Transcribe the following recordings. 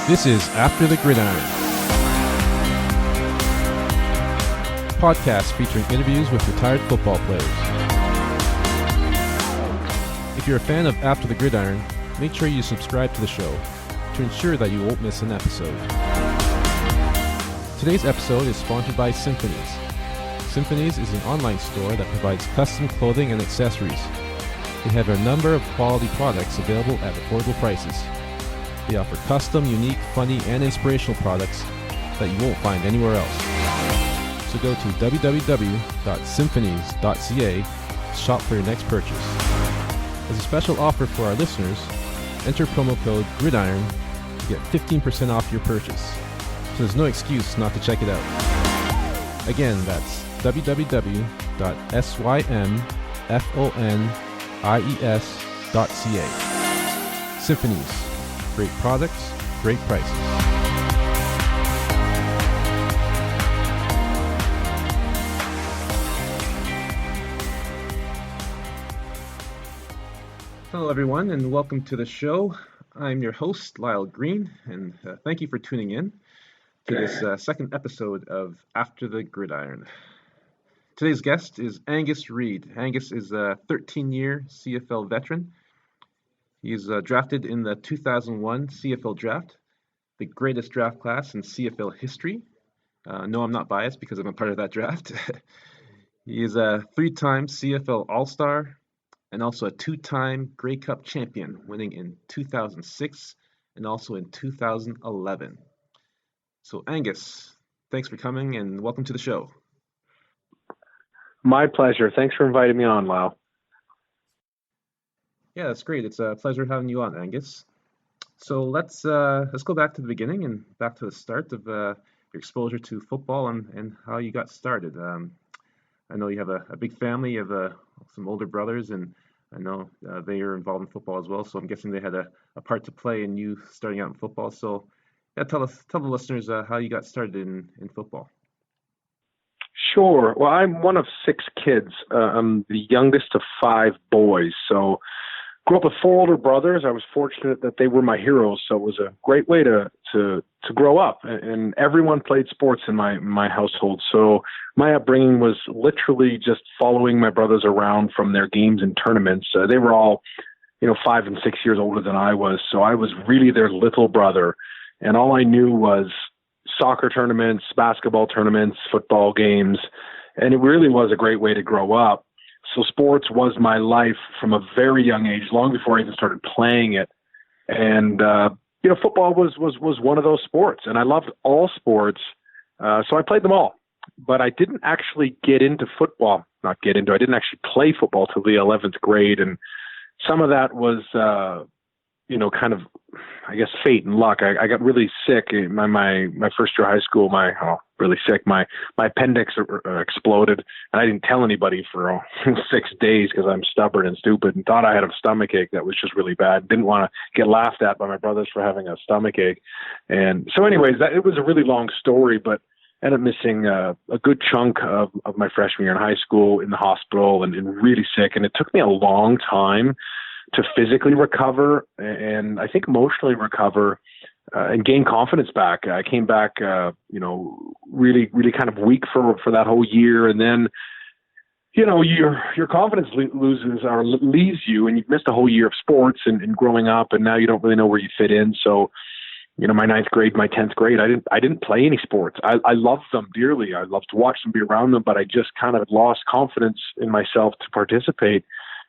This is After the Gridiron, podcast featuring interviews with retired football players. If you're a fan of After the Gridiron, make sure you subscribe to the show to ensure that you won't miss an episode. Today's episode is sponsored by Symphonies. Symphonies is an online store that provides custom clothing and accessories. They have a number of quality products available at affordable prices. They offer custom, unique, funny, and inspirational products that you won't find anywhere else. So go to www.symphonies.ca to shop for your next purchase. As a special offer for our listeners, enter promo code GRIDIRON to get 15% off your purchase. So there's no excuse not to check it out. Again, that's www.symphonies.ca. Symphonies. Great products, great prices. Hello, everyone, and welcome to the show. I'm your host, Lyle Green, and thank you for tuning in to this second episode of After the Gridiron. Today's guest is Angus Reed. Angus is a 13-year CFL veteran. He's drafted in the 2001 CFL draft, the greatest draft class in CFL history. No, I'm not biased because I'm a part of that draft. He is a three-time CFL All-Star and also a two-time Grey Cup champion, winning in 2006 and also in 2011. So, Angus, thanks for coming and welcome to the show. My pleasure. Thanks for inviting me on, Lyle. Yeah, that's great. It's a pleasure having you on, Angus. So let's go back to the beginning and back to the start of your exposure to football and how you got started. I know you have a big family. You have some older brothers, and I know they are involved in football as well. So I'm guessing they had a part to play in you starting out in football. So yeah, tell the listeners how you got started in football. Sure. Well, I'm one of six kids. I'm the youngest of five boys. So grew up with four older brothers. I was fortunate that they were my heroes, so it was a great way to grow up. And everyone played sports in my household. So my upbringing was literally just following my brothers around from their games and tournaments. They were all, 5 and 6 years older than I was, so I was really their little brother. And all I knew was soccer tournaments, basketball tournaments, football games, and it really was a great way to grow up. So sports was my life from a very young age, long before I even started playing it. And, football was one of those sports, and I loved all sports. So I played them all, but I didn't actually get into football, I didn't actually play football till the 11th grade. And some of that was, kind of, I guess, fate and luck. I got really sick in my first year of high school. Really sick. My appendix exploded, and I didn't tell anybody for 6 days because I'm stubborn and stupid and thought I had a stomach ache that was just really bad. Didn't want to get laughed at by my brothers for having a stomach ache. And so anyways, it was a really long story, but ended up missing a good chunk of my freshman year in high school in the hospital and really sick. And it took me a long time to physically recover and I think emotionally recover and gain confidence back. I came back, really, really kind of weak for that whole year. And then, your confidence loses or leaves you, and you've missed a whole year of sports and growing up, and now you don't really know where you fit in. So, my 9th grade, my 10th grade, I didn't play any sports. I loved them dearly. I loved to watch them, be around them, but I just kind of lost confidence in myself to participate.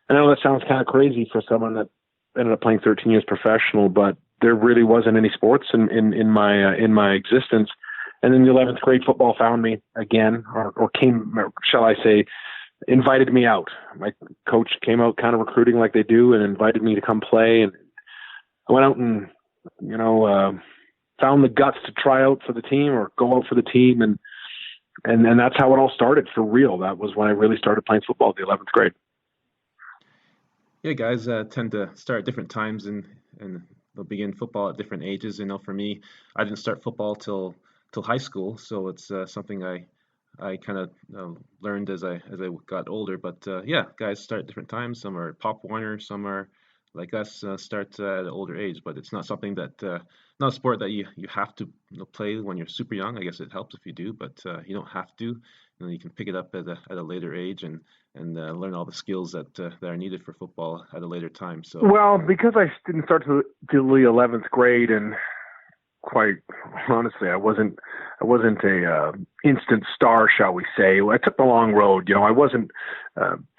I know that sounds kind of crazy for someone that ended up playing 13 years professional, but there really wasn't any sports in my existence. And then the 11th grade, football found me again, or came, shall I say, invited me out. My coach came out kind of recruiting like they do and invited me to come play. And I went out and, found the guts to try out for the team or go out for the team. And that's how it all started for real. That was when I really started playing football, the 11th grade. Yeah, guys tend to start at different times and they'll begin football at different ages. For me, I didn't start football till high school, so it's something I kind of learned as I got older. But guys start at different times. Some are Pop Warner, some are like us start at an older age, but it's not something that not a sport that you have to play when you're super young. I guess it helps if you do, but you don't have to. You can pick it up at a later age and learn all the skills that are needed for football at a later time. So Well, because I didn't start till the 11th grade, and quite honestly, I wasn't a instant star, shall we say. I took the long road. I wasn't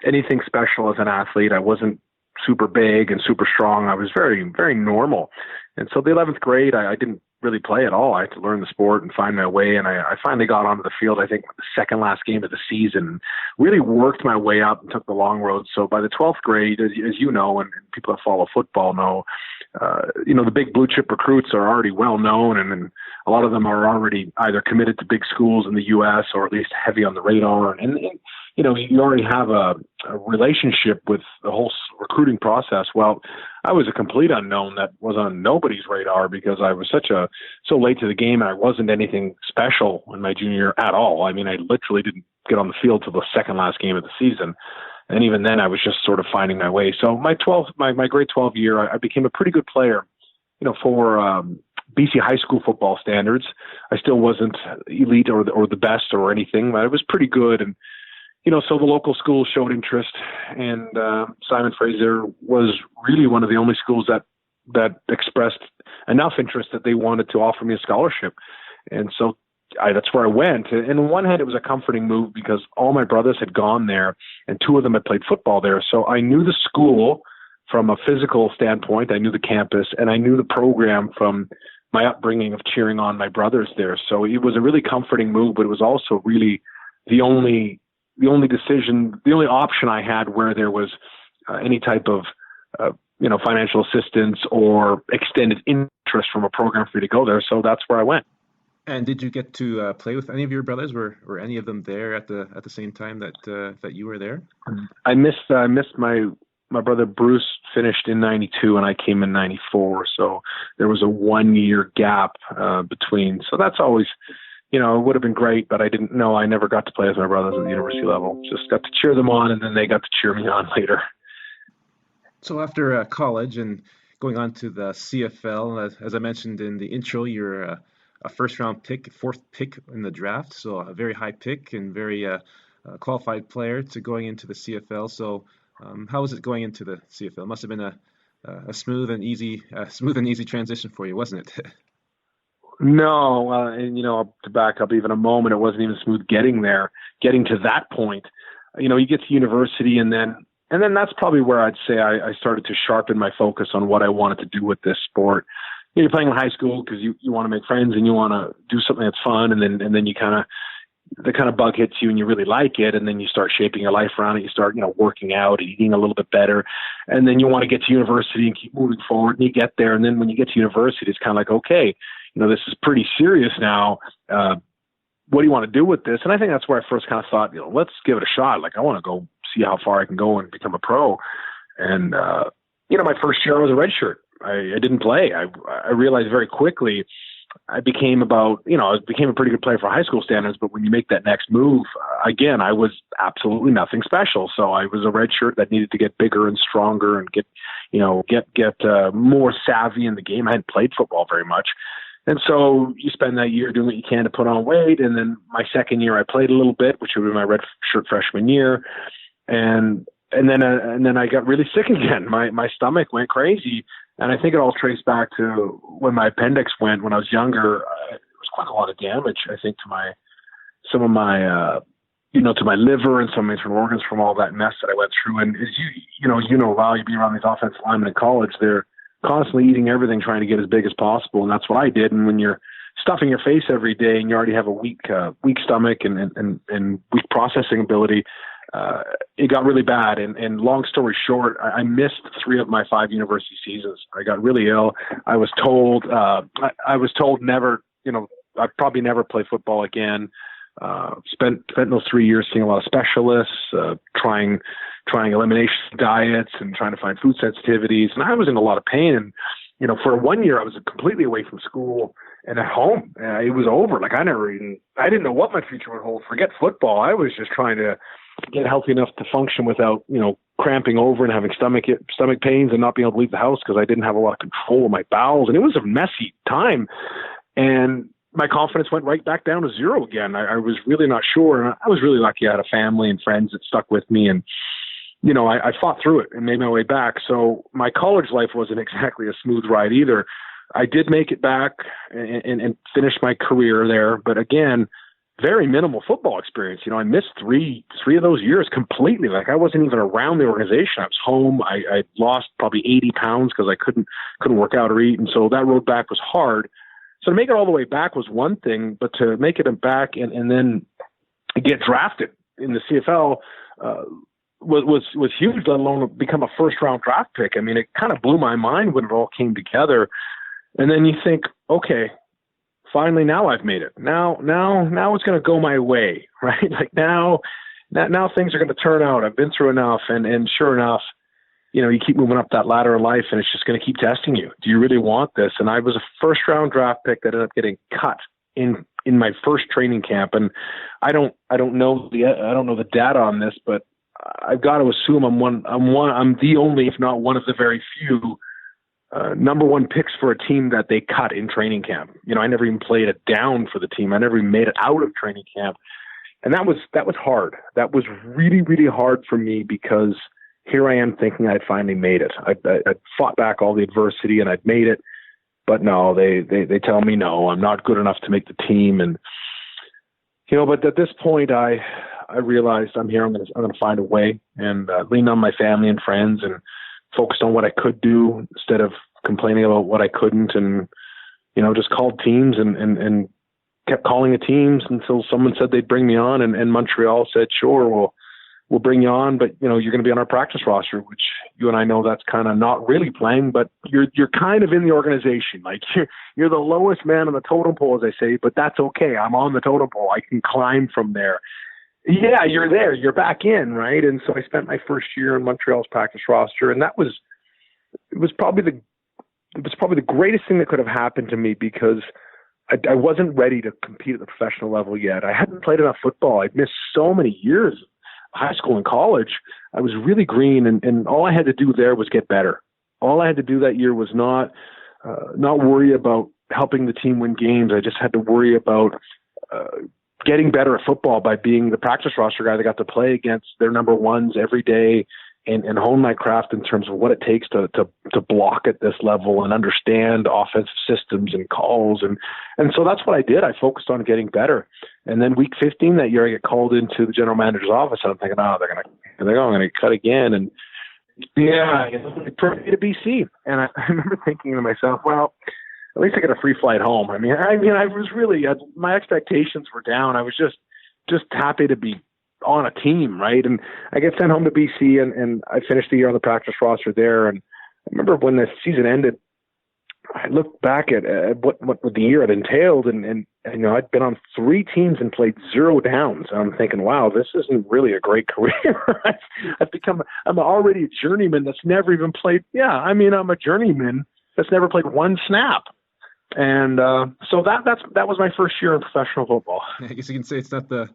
anything special as an athlete. I wasn't super big and super strong. I was very, very normal. And so the 11th grade, I didn't really play at all. I had to learn the sport and find my way. And I finally got onto the field, I think, the second last game of the season, really worked my way up and took the long road. So by the 12th grade, as you know, and people that follow football know, the big blue chip recruits are already well known, and a lot of them are already either committed to big schools in the U.S. or at least heavy on the radar. And you already have a relationship with the whole recruiting process. Well, I was a complete unknown that was on nobody's radar because I was so late to the game, and I wasn't anything special in my junior year at all. I mean, I literally didn't get on the field till the second last game of the season. And even then I was just sort of finding my way. So my grade 12 year, I became a pretty good player, for BC high school football standards. I still wasn't elite or the best or anything, but I was pretty good. And, so the local schools showed interest, and Simon Fraser was really one of the only schools that expressed enough interest that they wanted to offer me a scholarship. And so that's where I went. And on one hand, it was a comforting move because all my brothers had gone there and two of them had played football there. So I knew the school from a physical standpoint. I knew the campus, and I knew the program from my upbringing of cheering on my brothers there. So it was a really comforting move, but it was also really the only decision, the only option I had where there was any type of, financial assistance or extended interest from a program for me to go there. So that's where I went. And did you get to play with any of your brothers? Were any of them there at the same time that you were there? I missed my brother Bruce finished in 92 and I came in 94. So there was a 1 year gap between. So that's always, it would have been great, but I never got to play with my brothers at the university level. Just got to cheer them on, and then they got to cheer me on later. So after college and going on to the CFL, as I mentioned in the intro, you're a first-round pick, fourth pick in the draft, so a very high pick and very qualified player to going into the CFL. So how was it going into the CFL? It must have been a smooth and easy transition for you, wasn't it? No, and to back up even a moment, it wasn't even smooth getting to that point. You get to university, and then that's probably where I'd say I started to sharpen my focus on what I wanted to do with this sport. You're playing in high school because you want to make friends and you want to do something that's fun, and then you the kind of bug hits you and you really like it, and then you start shaping your life around it. You start working out, eating a little bit better, and then you want to get to university and keep moving forward. And you get there, and then when you get to university, it's kind of like, okay, this is pretty serious now. What do you want to do with this? And I think that's where I first kind of thought, let's give it a shot. Like, I want to go see how far I can go and become a pro. And my first year I was a redshirt. I didn't play. I realized very quickly I became a pretty good player for high school standards, but when you make that next move, again, I was absolutely nothing special. So I was a redshirt that needed to get bigger and stronger and get more savvy in the game. I hadn't played football very much. And so you spend that year doing what you can to put on weight. And then my second year I played a little bit, which would be my red shirt freshman year. And then I got really sick again. My stomach went crazy. And I think it all traced back to when my appendix went when I was younger. It was quite a lot of damage, I think, to my liver and some of my internal organs from all that mess that I went through. And as Lyle, you be around these offensive linemen in college, they're constantly eating everything, trying to get as big as possible. And that's what I did. And when you're stuffing your face every day and you already have a weak stomach and weak processing ability, it got really bad. And long story short, I missed 3 of my 5 university seasons. I got really ill. I was told never, I'd probably never play football again. Spent those 3 years seeing a lot of specialists, trying elimination diets and trying to find food sensitivities. And I was in a lot of pain. And, for 1 year, I was completely away from school and at home. It was over. Like I didn't know what my future would hold. Forget football. I was just trying to get healthy enough to function without, cramping over and having stomach pains and not being able to leave the house because I didn't have a lot of control of my bowels. And it was a messy time. And my confidence went right back down to zero again. I was really not sure. And I was really lucky. I had a family and friends that stuck with me. And, I fought through it and made my way back. So my college life wasn't exactly a smooth ride either. I did make it back and finish my career there. But again, very minimal football experience. I missed three of those years completely. Like I wasn't even around the organization. I was home. I lost probably 80 pounds because I couldn't work out or eat. And so that road back was hard. So to make it all the way back was one thing, but to make it back and then get drafted in the CFL was huge, let alone become a first-round draft pick. I mean, it kind of blew my mind when it all came together. And then you think, okay, finally now I've made it. Now it's going to go my way, right? Like now things are going to turn out. I've been through enough, and sure enough, you keep moving up that ladder of life, and it's just going to keep testing you. Do you really want this? And I was a first-round draft pick that ended up getting cut in my first training camp. And I don't know the data on this, but I've got to assume I'm the only, if not one of the very few, number one picks for a team that they cut in training camp. I never even played it down for the team. I never even made it out of training camp. And that was hard. That was really, really hard for me because here I am thinking I'd finally made it. I'd fought back all the adversity and I'd made it. But no, they tell me no, I'm not good enough to make the team. And, but at this point I realized I'm here. I'm going to find a way and lean on my family and friends and focused on what I could do instead of complaining about what I couldn't. And, just called teams and kept calling the teams until someone said they'd bring me on. And Montreal said, sure, we'll bring you on, but you're going to be on our practice roster, which you and I know that's kind of not really playing, but you're kind of in the organization. Like you're the lowest man on the totem pole, as I say, but that's okay. I'm on the totem pole. I can climb from there. Yeah, you're there. You're back in, right? And so I spent my first year in Montreal's practice roster, and it was probably the greatest thing that could have happened to me because I wasn't ready to compete at the professional level yet. I hadn't played enough football. I'd missed so many years, high school and college. I was really green, and all I had to do there was get better. All I had to do that year was not worry about helping the team win games. I just had to worry about getting better at football by being the practice roster guy that got to play against their number ones every day and hone my craft in terms of what it takes to block at this level and understand offensive systems and calls. And so that's what I did. I focused on getting better. And then week 15 that year, I get called into the general manager's office, and I'm thinking, I'm going to cut again. And yeah, to BC. And I remember thinking to myself, well, at least I get a free flight home. I was really, my expectations were down. I was just happy to be on a team, right? And I get sent home to BC, and I finished the year on the practice roster there. And I remember when the season ended, I looked back at what the year had entailed, and I'd been on 3 teams and played 0 downs. And I'm thinking, wow, this isn't really a great career. I'm already a journeyman that's never even played. Yeah, I'm a journeyman that's never played 1 snap. And so that was my first year in professional football. I guess you can say it's not the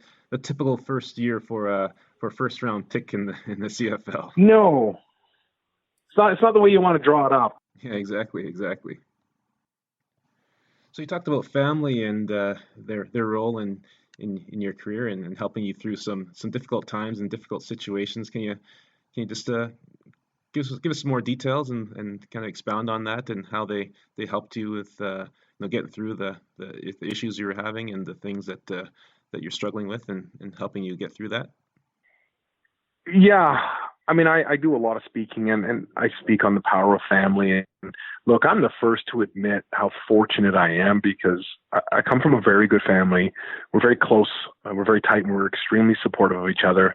typical first year for a first round pick in the CFL. No, it's not the way you want to draw it up. Yeah, exactly. So you talked about family and their role in your career and helping you through some difficult times and difficult situations. Can you just give us some more details and kind of expound on that and how they helped you with getting through the issues you were having and the things that you're struggling with and helping you get through that? Yeah. I do a lot of speaking and I speak on the power of family. And look, I'm the first to admit how fortunate I am because I come from a very good family. We're very close. We're very tight, and we're extremely supportive of each other.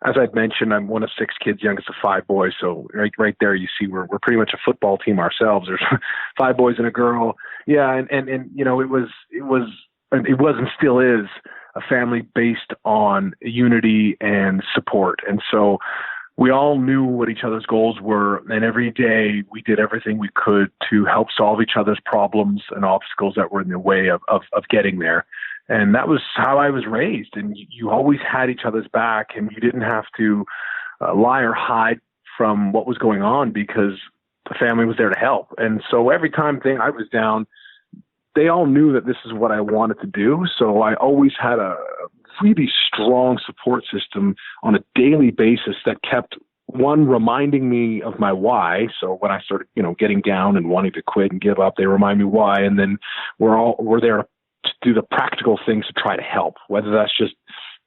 As I've mentioned, I'm one of 6 kids, youngest of 5 boys. So right there, you see we're pretty much a football team ourselves. There's 5 boys and a girl. Yeah. And it was and still is a family based on unity and support. And so we all knew what each other's goals were, and every day we did everything we could to help solve each other's problems and obstacles that were in the way of getting there. And that was how I was raised. And you always had each other's back, and you didn't have to lie or hide from what was going on because the family was there to help. And so every time I was down, they all knew that this is what I wanted to do. So I always had a really strong support system on a daily basis that kept, one, reminding me of my why. So when I started, getting down and wanting to quit and give up, they remind me why. And then we're there to do the practical things to try to help, whether that's just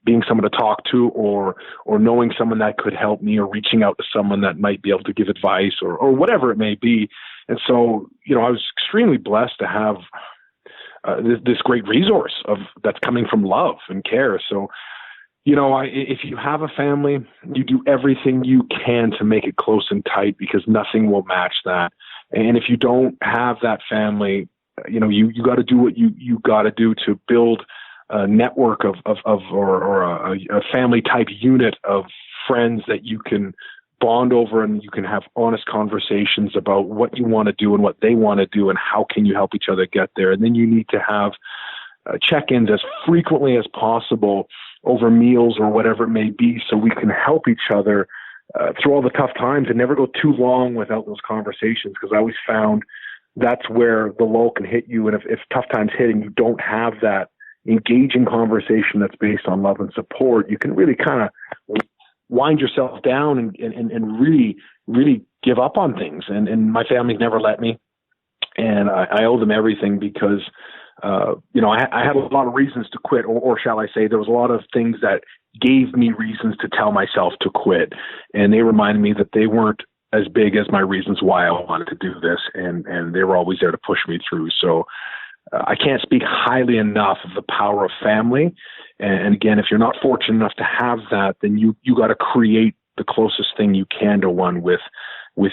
being someone to talk to or knowing someone that could help me, or reaching out to someone that might be able to give advice or whatever it may be. And so, I was extremely blessed to have this great resource that's coming from love and care. So, if you have a family, you do everything you can to make it close and tight, because nothing will match that. And if you don't have that family, you got to do what you got to do to build a network or a family type unit of friends that you can bond over, and you can have honest conversations about what you want to do and what they want to do and how can you help each other get there. And then you need to have check-ins as frequently as possible over meals or whatever it may be, so we can help each other through all the tough times, and never go too long without those conversations, because I always found that's where the lull can hit you. And if tough times hit and you don't have that engaging conversation that's based on love and support, you can really kind of wind yourself down and really, really give up on things. And my family's never let me, and I owe them everything, because, I had a lot of reasons to quit, or shall I say, there was a lot of things that gave me reasons to tell myself to quit. And they reminded me that they weren't as big as my reasons why I wanted to do this. And they were always there to push me through. So I can't speak highly enough of the power of family. And again, if you're not fortunate enough to have that, then you got to create the closest thing you can to one with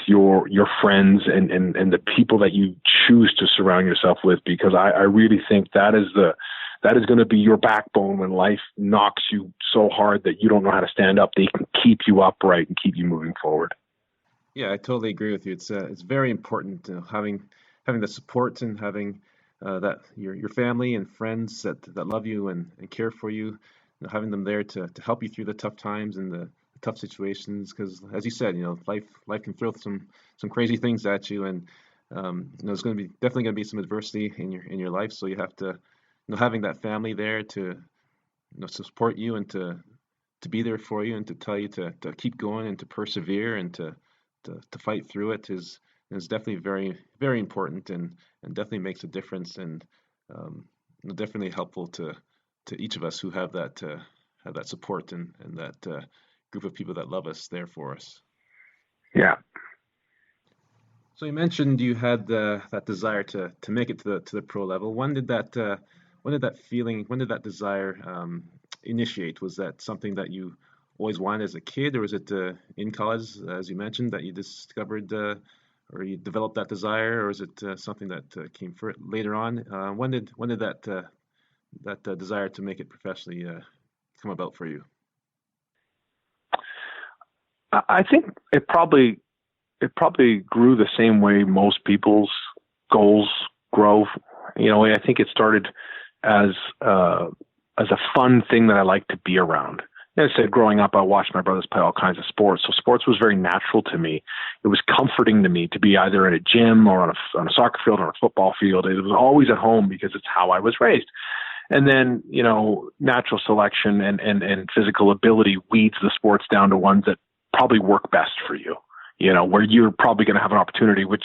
your friends and the people that you choose to surround yourself with, because I really think that is going to be your backbone when life knocks you so hard that you don't know how to stand up. They can keep you upright and keep you moving forward. Yeah, I totally agree with you. It's very important, having the support and having that your family and friends that love you and care for you, having them there to help you through the tough times and the tough situations. Because as you said, life can throw some crazy things at you, and there's definitely going to be some adversity in your life. So you have to, having that family there to support you and to be there for you and to tell you to keep going and to persevere and to fight through it is definitely very, very important, and definitely makes a difference, and definitely helpful to each of us who have that support and that group of people that love us there for us. Yeah. So you mentioned you had that desire to make it to the pro level. When did that desire initiate? Was that something that you always wanted as a kid, or was it in college, as you mentioned, that you discovered or you developed that desire, or is it something that came later on? When did that desire to make it professionally come about for you? I think it probably grew the same way most people's goals grow. I think it started as a fun thing that I like to be around. As I said, growing up, I watched my brothers play all kinds of sports. So sports was very natural to me. It was comforting to me to be either in a gym or on a soccer field or a football field. It was always at home because it's how I was raised. And then, natural selection and physical ability weeds the sports down to ones that probably work best for you, where you're probably going to have an opportunity, which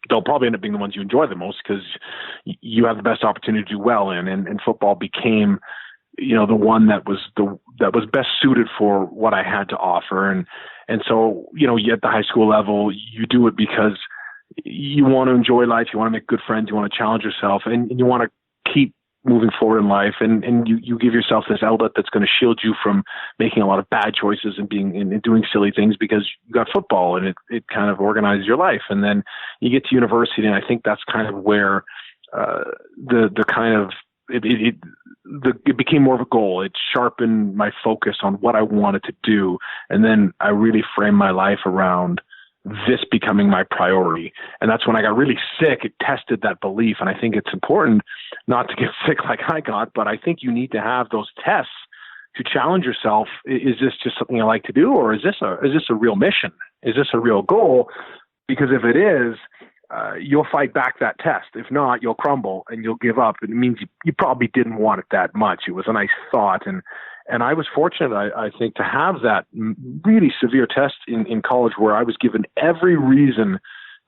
they'll probably end up being the ones you enjoy the most because you have the best opportunity to do well in. And football became, the one that was best suited for what I had to offer. And so, you at the high school level, you do it because you want to enjoy life. You want to make good friends. You want to challenge yourself, and you want to keep moving forward in life. And you give yourself this outlet that's going to shield you from making a lot of bad choices and doing silly things, because you got football and it kind of organizes your life. And then you get to university, and I think that's kind of where it became more of a goal. It sharpened my focus on what I wanted to do. And then I really framed my life around this becoming my priority. And that's when I got really sick. It tested that belief. And I think it's important not to get sick like I got, but I think you need to have those tests to challenge yourself. Is this just something I like to do, or is this a real mission? Is this a real goal? Because if it is, you'll fight back that test. If not, you'll crumble and you'll give up. It means you probably didn't want it that much. It was a nice thought. And I was fortunate, I think, to have that really severe test in college where I was given every reason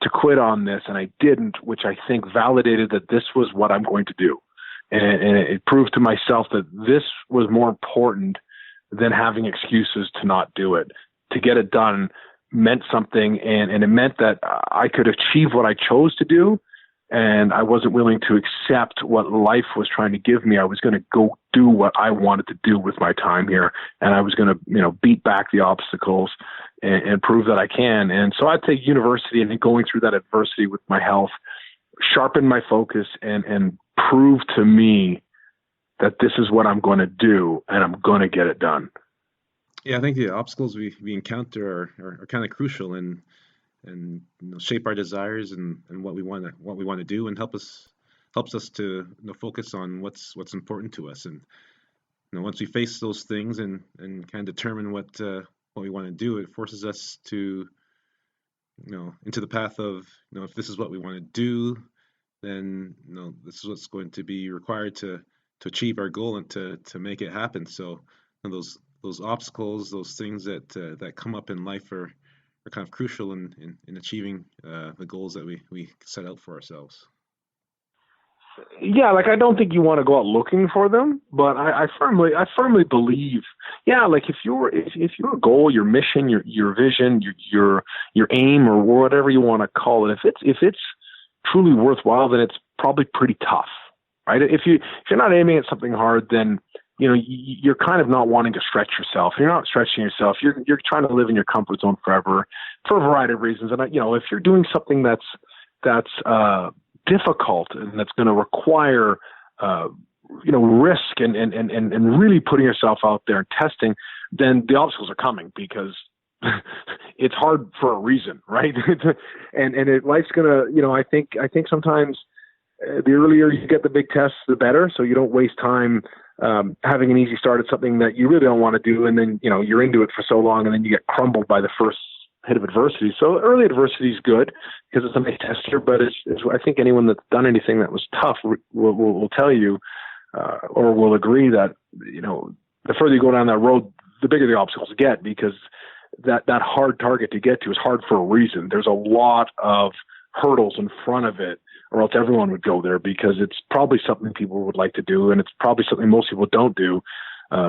to quit on this, and I didn't, which I think validated that this was what I'm going to do. And it proved to myself that this was more important than having excuses to not do it. To get it done meant something, and it meant that I could achieve what I chose to do, and I wasn't willing to accept what life was trying to give me. I was going to go do what I wanted to do with my time here, and I was going to, beat back the obstacles and prove that I can. And so I'd say university and going through that adversity with my health sharpened my focus and proved to me that this is what I'm going to do, and I'm going to get it done. Yeah, I think the obstacles we encounter are kind of crucial and shape our desires and what we want to do, and helps us to focus on what's important to us. And once we face those things and kind of determine what we want to do, it forces us to into the path of if this is what we want to do, then this is what's going to be required to achieve our goal and to make it happen. So those obstacles, those things that come up in life are kind of crucial in achieving the goals that we set out for ourselves. Yeah, I don't think you want to go out looking for them, but I firmly believe, if your goal, your mission, your vision, your aim, or whatever you want to call it, if it's truly worthwhile, then it's probably pretty tough, right? If you're not aiming at something hard, then you're kind of not wanting to stretch yourself. You're not stretching yourself. You're trying to live in your comfort zone forever for a variety of reasons. And if you're doing something that's difficult and that's going to require risk and really putting yourself out there and testing, then the obstacles are coming because it's hard for a reason, right? Life's gonna, I think sometimes the earlier you get the big tests, the better. So you don't waste time having an easy start at something that you really don't want to do, and then you're into it for so long, and then you get crumbled by the first hit of adversity. So early adversity is good because it's a nice tester, but it's I think anyone that's done anything that was tough will tell you or will agree that the further you go down that road, the bigger the obstacles get, because that hard target to get to is hard for a reason. There's a lot of hurdles in front of it, or else everyone would go there, because it's probably something people would like to do, and it's probably something most people don't do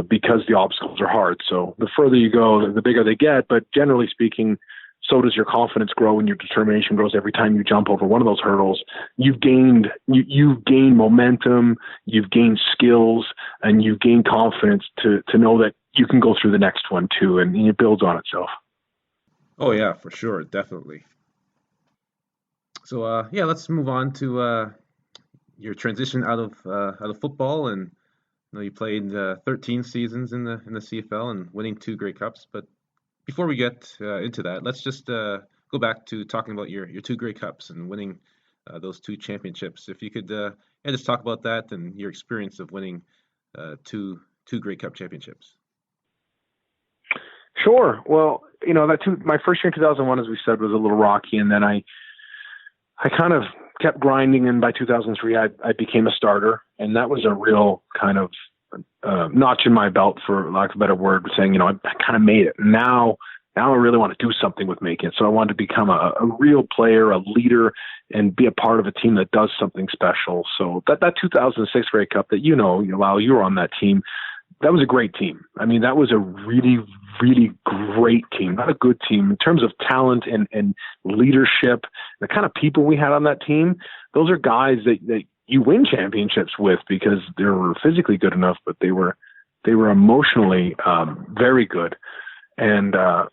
because the obstacles are hard. So the further you go, the bigger they get, but generally speaking, so does your confidence grow and your determination grows every time you jump over one of those hurdles. You've gained momentum, you've gained skills, and you've gained confidence to know that you can go through the next one too, and it builds on itself. Oh yeah, for sure, definitely. So let's move on to your transition out of football, and you played 13 seasons in the CFL and winning 2 Grey Cups. But before we get into that, let's just go back to talking about your 2 Grey Cups and winning those 2 championships. If you could just talk about that and your experience of winning two Grey Cup championships. Sure. Well, my first year in 2001, as we said, was a little rocky, and then I kind of kept grinding, and by 2003, I became a starter, and that was a real kind of notch in my belt, for lack of a better word, saying, I kind of made it. Now I really want to do something with making it. So I wanted to become a real player, a leader, and be a part of a team that does something special. So that 2006 Grey Cup that Lyle, you were on that team. That was a great team. I mean, that was a really, really great team, not a good team in terms of talent and leadership. The kind of people we had on that team, those are guys that you win championships with because they were physically good enough, but they were emotionally very good. And the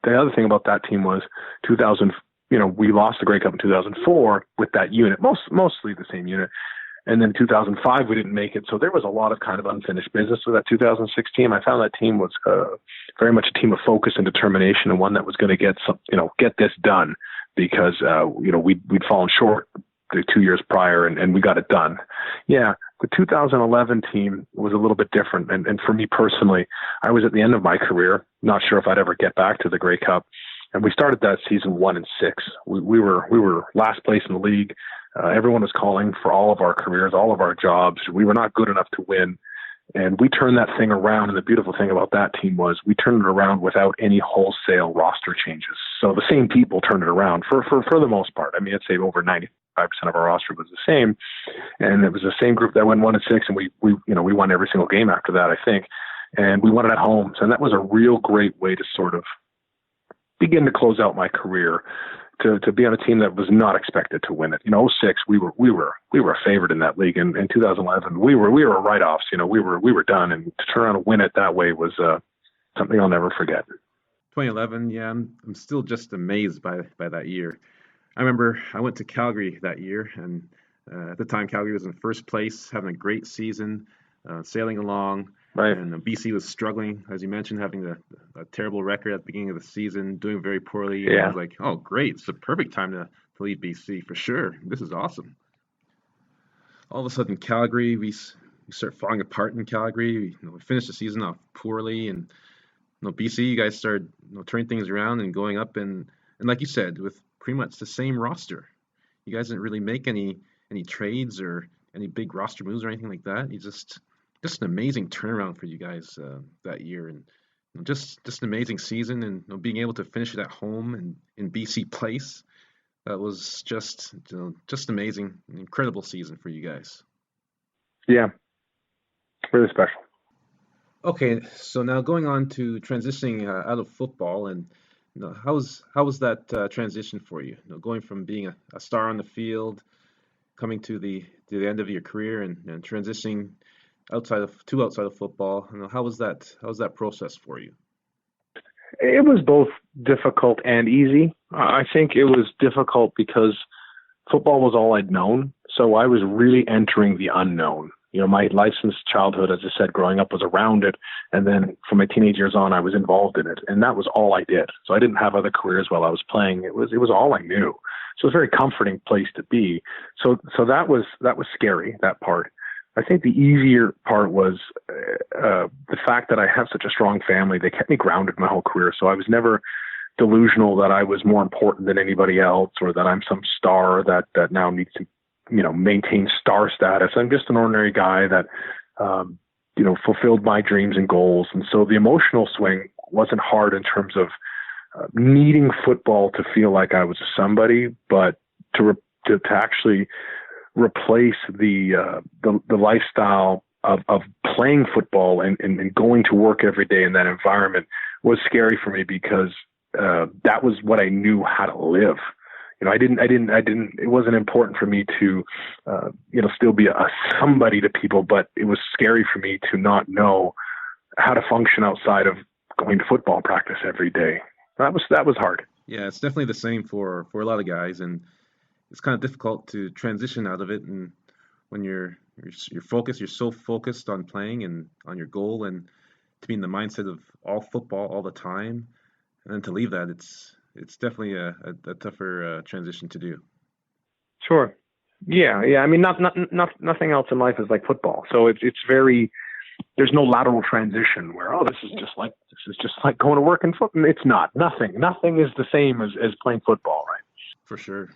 other thing about that team was 2000. We lost the Grey Cup in 2004 with that unit, mostly the same unit. And then 2005, we didn't make it. So there was a lot of kind of unfinished business with that 2006 team. I found that team was very much a team of focus and determination, and one that was going to get this done because, we'd fallen short the 2 years prior and we got it done. Yeah. The 2011 team was a little bit different. And for me personally, I was at the end of my career, not sure if I'd ever get back to the Grey Cup. And we started that season 1-6. We were last place in the league. Everyone was calling for all of our careers, all of our jobs. We were not good enough to win. And we turned that thing around. And the beautiful thing about that team was we turned it around without any wholesale roster changes. So the same people turned it around for the most part. I mean, I'd say over 95% of our roster was the same. And it was the same group that went 1-6. And we won every single game after that, I think. And we won it at home. So that was a real great way to sort of begin to close out my career, to be on a team that was not expected to win it. 2006, we were a favorite in that league. And in 2011, we were write-offs. We were done. And to turn around and win it that way was something I'll never forget. 2011, yeah, I'm still just amazed by that year. I remember I went to Calgary that year, and at the time Calgary was in first place, having a great season, sailing along. Right. And BC was struggling, as you mentioned, having a terrible record at the beginning of the season, doing very poorly. Yeah. And I was like, oh, great. It's the perfect time to leave BC for sure. This is awesome. All of a sudden, Calgary, we start falling apart in Calgary. We finished the season off poorly. And BC, you guys started turning things around and going up. And like you said, with pretty much the same roster. You guys didn't really make any trades or any big roster moves or anything like that. You just an amazing turnaround for you guys that year, and just an amazing season, and being able to finish it at home and in BC Place, that was just amazing, an incredible season for you guys. Yeah, really special. Okay, so now going on to transitioning out of football, and how was that transition for you? Going from being a star on the field, coming to the end of your career, and transitioning outside of football. How was that process for you? It was both difficult and easy. I think it was difficult because football was all I'd known, so I was really entering the unknown. My life since childhood, as I said, growing up was around it, and then from my teenage years on, I was involved in it, and that was all I did. So I didn't have other careers while I was playing. It was all I knew. So it was a very comforting place to be. So that was scary, that part. I think the easier part was the fact that I have such a strong family. They kept me grounded my whole career. So I was never delusional that I was more important than anybody else, or that I'm some star that now needs to, maintain star status. I'm just an ordinary guy that, fulfilled my dreams and goals. And so the emotional swing wasn't hard in terms of needing football to feel like I was somebody, but to actually replace the lifestyle of playing football and going to work every day in that environment was scary for me, because that was what I knew how to live. It wasn't important for me to, still be a somebody to people, but it was scary for me to not know how to function outside of going to football practice every day. That was hard. Yeah, it's definitely the same for a lot of guys, and it's kind of difficult to transition out of it. And when you're focused, you're so focused on playing and on your goal, and to be in the mindset of all football all the time, and then to leave that, it's definitely a tougher transition to do. Sure. Yeah. I mean, nothing else in life is like football. So it's very. There's no lateral transition where this is just like going to work in football. It's not. Nothing is the same as playing football, right? For sure.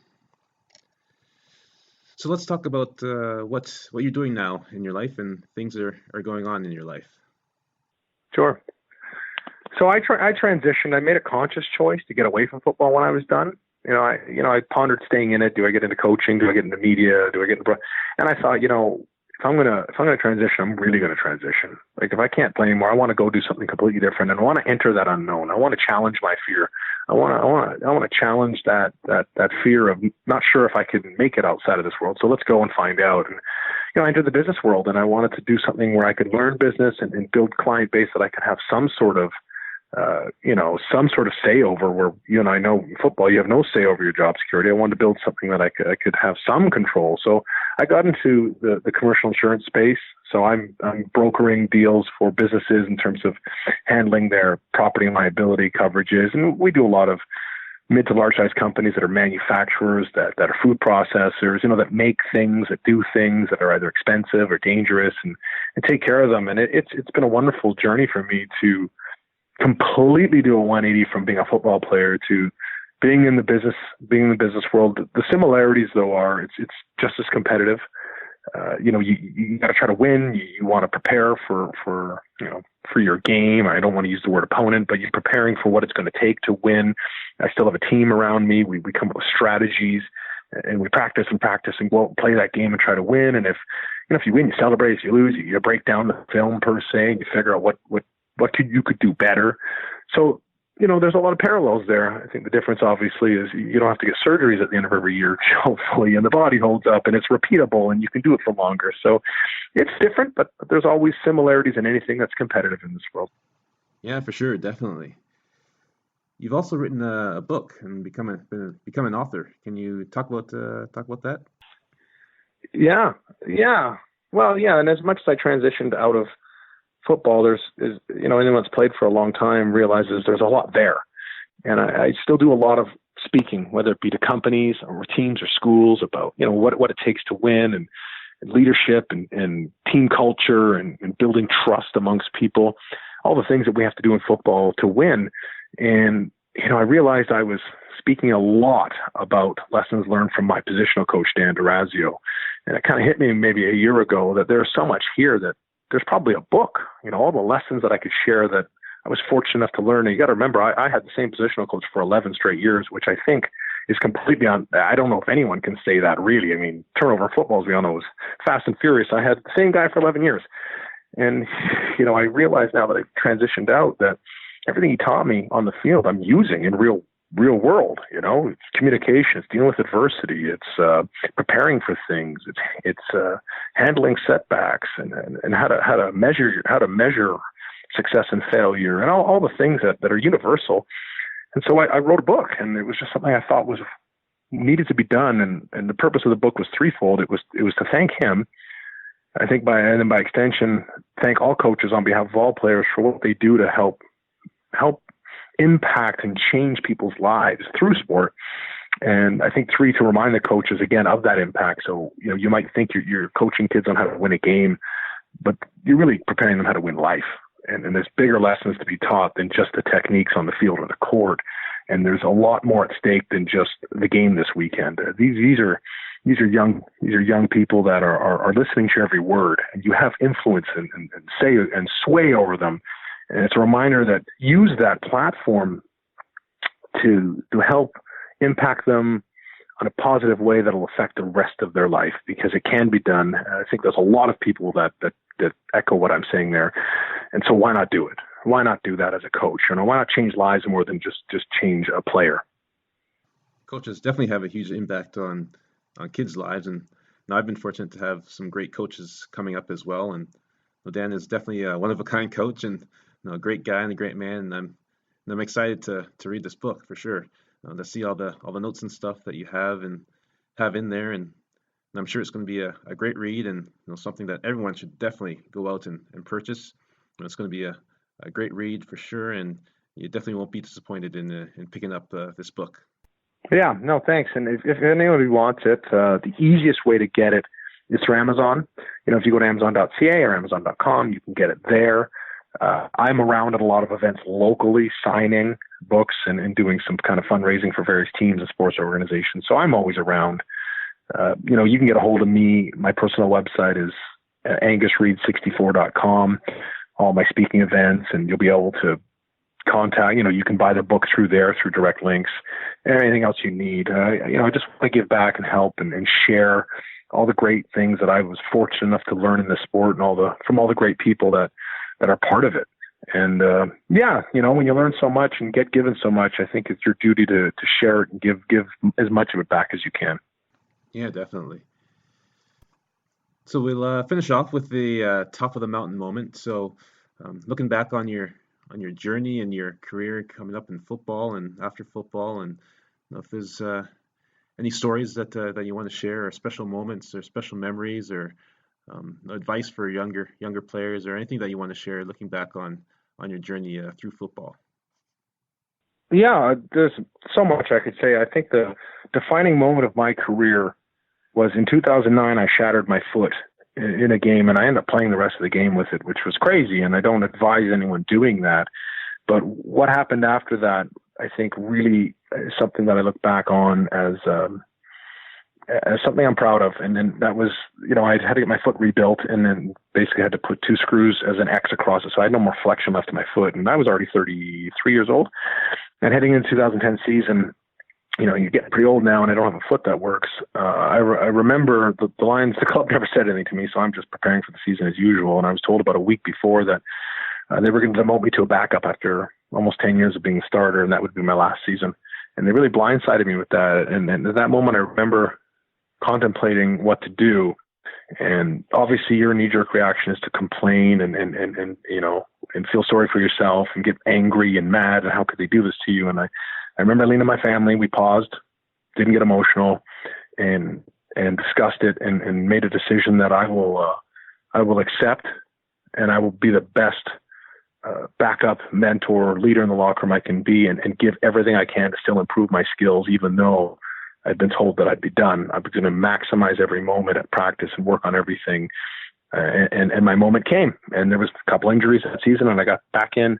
So let's talk about what you're doing now in your life and things are going on in your life. Sure. So I transitioned. I made a conscious choice to get away from football when I was done. I pondered staying in it. Do I get into coaching? Do I get into media? Do I get into? And I thought, if I'm gonna transition, I'm really gonna transition. Like, if I can't play anymore, I want to go do something completely different, and I want to enter that unknown. I want to challenge my fear. I want to challenge that fear of not sure if I can make it outside of this world. So let's go and find out. And I entered the business world, and I wanted to do something where I could learn business and build client base that I could have some sort of some sort of say over where you and I know in football, you have no say over your job security. I wanted to build something that I could have some control. So I got into the commercial insurance space. So I'm brokering deals for businesses in terms of handling their property and liability coverages. And we do a lot of mid to large size companies that are manufacturers, that are food processors, that make things, that do things that are either expensive or dangerous, and take care of them. And it's been a wonderful journey for me to completely do a 180 from being a football player to being in the business world. The similarities, though, are it's just as competitive. You got to try to win. You want to prepare for your game. I don't want to use the word opponent, but you're preparing for what it's going to take to win. I still have a team around me. We come up with strategies, and we practice and go out and play that game and try to win. And if you win, you celebrate. If you lose, you break down the film per se, and you figure out what you could do better. So, there's a lot of parallels there. I think the difference, obviously, is you don't have to get surgeries at the end of every year, hopefully, and the body holds up, and it's repeatable, and you can do it for longer. So it's different, but there's always similarities in anything that's competitive in this world. Yeah, for sure, definitely. You've also written a book and become an author. Can you talk about that? Yeah. Well, yeah, and as much as I transitioned out of football, anyone that's played for a long time realizes there's a lot there. And I still do a lot of speaking, whether it be to companies or teams or schools, about, what it takes to win, and leadership and team culture and building trust amongst people, all the things that we have to do in football to win. And, I realized I was speaking a lot about lessons learned from my positional coach, Dan Durazio. And it kind of hit me maybe a year ago that there's so much here that there's probably a book, all the lessons that I could share that I was fortunate enough to learn. And you got to remember, I had the same positional coach for 11 straight years, which I think is completely I don't know if anyone can say that really. I mean, turnover in football, as we all know, is fast and furious. I had the same guy for 11 years. And, I realize now that I've transitioned out that everything he taught me on the field, I'm using in real world. It's communication, it's dealing with adversity, it's preparing for things, it's handling setbacks, and how to measure success and failure, and all the things that are universal. And so I wrote a book, and it was just something I thought was needed to be done. And the purpose of the book was threefold. It was to thank him, I think, by extension, thank all coaches on behalf of all players for what they do to help impact and change people's lives through sport. And I think 3, to remind the coaches again of that impact. So, you might think you're coaching kids on how to win a game, but you're really preparing them how to win life. And there's bigger lessons to be taught than just the techniques on the field or the court. And there's a lot more at stake than just the game this weekend. These are young people that are listening to every word, and you have influence and say and sway over them. And it's a reminder that use that platform to help impact them on a positive way that'll affect the rest of their life, because it can be done. I think there's a lot of people that echo what I'm saying there. And so why not do it? Why not do that as a coach? Why not change lives more than just change a player? Coaches definitely have a huge impact on kids' lives. And I've been fortunate to have some great coaches coming up as well. And Dan is definitely a one-of-a-kind coach, and a great guy and a great man. And I'm excited to read this book for sure. To see all the notes and stuff that you have in there, and I'm sure it's going to be a great read, and something that everyone should definitely go out and purchase. It's going to be a great read for sure, and you definitely won't be disappointed in picking up this book. Yeah, no, thanks. And if anybody wants it, the easiest way to get it is through Amazon. If you go to Amazon.ca or Amazon.com, you can get it there. I'm around at a lot of events locally, signing books and doing some kind of fundraising for various teams and sports organizations. So I'm always around. You can get a hold of me. My personal website is angusreed64.com. All my speaking events, and you'll be able to contact, you can buy the book through there, through direct links, and anything else you need. I just want to give back and help and share all the great things that I was fortunate enough to learn in this sport, and from all the great people that are part of it. And when you learn so much and get given so much, I think it's your duty to share it and give as much of it back as you can. Yeah, definitely. So we'll finish off with the top of the mountain moment. So looking back on your on your journey and your career coming up in football and after football, and if there's any stories that you want to share, or special moments, or special memories, or advice for younger players, or anything that you want to share looking back on your journey through football. Yeah, there's so much I could say. I think the defining moment of my career was in 2009. I shattered my foot in a game, and I ended up playing the rest of the game with it, which was crazy, and I don't advise anyone doing that. But what happened after that, I think, really is something that I look back on as something I'm proud of. And then that was, I had to get my foot rebuilt, and then basically had to put 2 screws as an X across it, so I had no more flexion left in my foot, and I was already 33 years old. And heading into 2010 season, you get pretty old now, and I don't have a foot that works. I remember the Lions, the club never said anything to me, so I'm just preparing for the season as usual. And I was told about a week before that they were going to demote me to a backup after almost 10 years of being a starter, and that would be my last season. And they really blindsided me with that. And at that moment, I remember contemplating what to do. And obviously, your knee-jerk reaction is to complain and feel sorry for yourself and get angry and mad, and how could they do this to you? And I remember leaning to my family. We paused, didn't get emotional, and discussed it, and made a decision that I will accept, and I will be the best backup, mentor, leader in the locker room I can be, and give everything I can to still improve my skills, even though I'd been told that I'd be done. I was going to maximize every moment at practice and work on everything. And my moment came, and there was a couple injuries that season, and I got back in,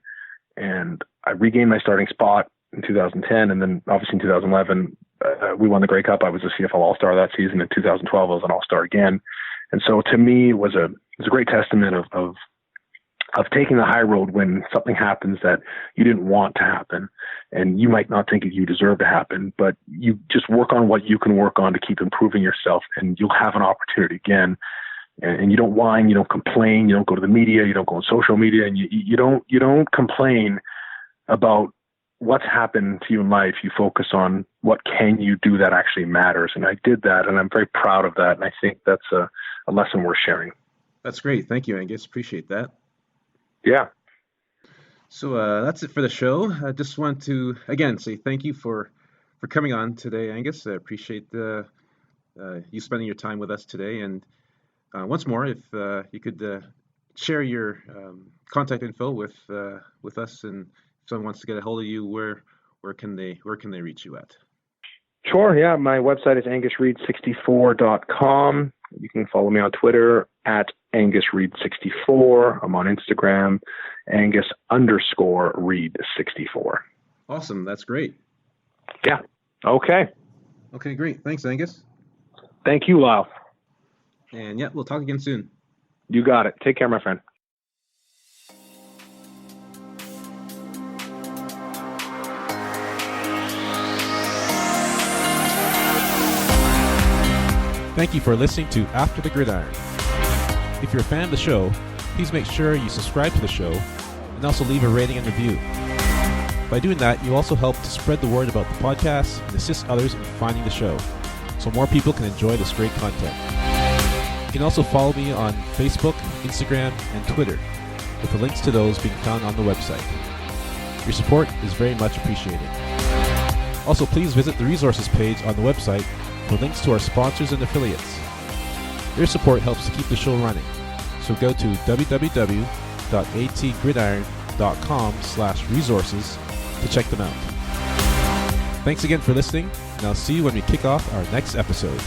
and I regained my starting spot in 2010. And then obviously in 2011, we won the Grey Cup. I was a CFL All-Star that season. In 2012, I was an All-Star again. And so to me, it was a great testament of taking the high road when something happens that you didn't want to happen, and you might not think you deserve to happen, but you just work on what you can work on to keep improving yourself, and you'll have an opportunity again. And you don't whine, you don't complain, you don't go to the media, you don't go on social media, and you don't complain about what's happened to you in life. You focus on what can you do that actually matters. And I did that, and I'm very proud of that. And I think that's a lesson worth sharing. That's great. Thank you, Angus. Appreciate that. Yeah. So that's it for the show. I just want to, again, say thank you for coming on today, Angus. I appreciate you spending your time with us today. And once more, if you could share your contact info with us, and if someone wants to get a hold of you, where can they reach you at? Sure. Yeah. My website is angusreed64.com. You can follow me on Twitter at AngusReed64. I'm on Instagram, Angus_Reed64. Awesome. That's great. Yeah. Okay. Okay, great. Thanks, Angus. Thank you, Lyle. And yeah, we'll talk again soon. You got it. Take care, my friend. Thank you for listening to After the Gridiron. If you're a fan of the show, please make sure you subscribe to the show and also leave a rating and review. By doing that, you also help to spread the word about the podcast and assist others in finding the show, so more people can enjoy this great content. You can also follow me on Facebook, Instagram, and Twitter, with the links to those being found on the website. Your support is very much appreciated. Also, please visit the resources page on the website for links to our sponsors and affiliates. Your support helps to keep the show running, so go to www.atgridiron.com/resources to check them out. Thanks again for listening, and I'll see you when we kick off our next episode.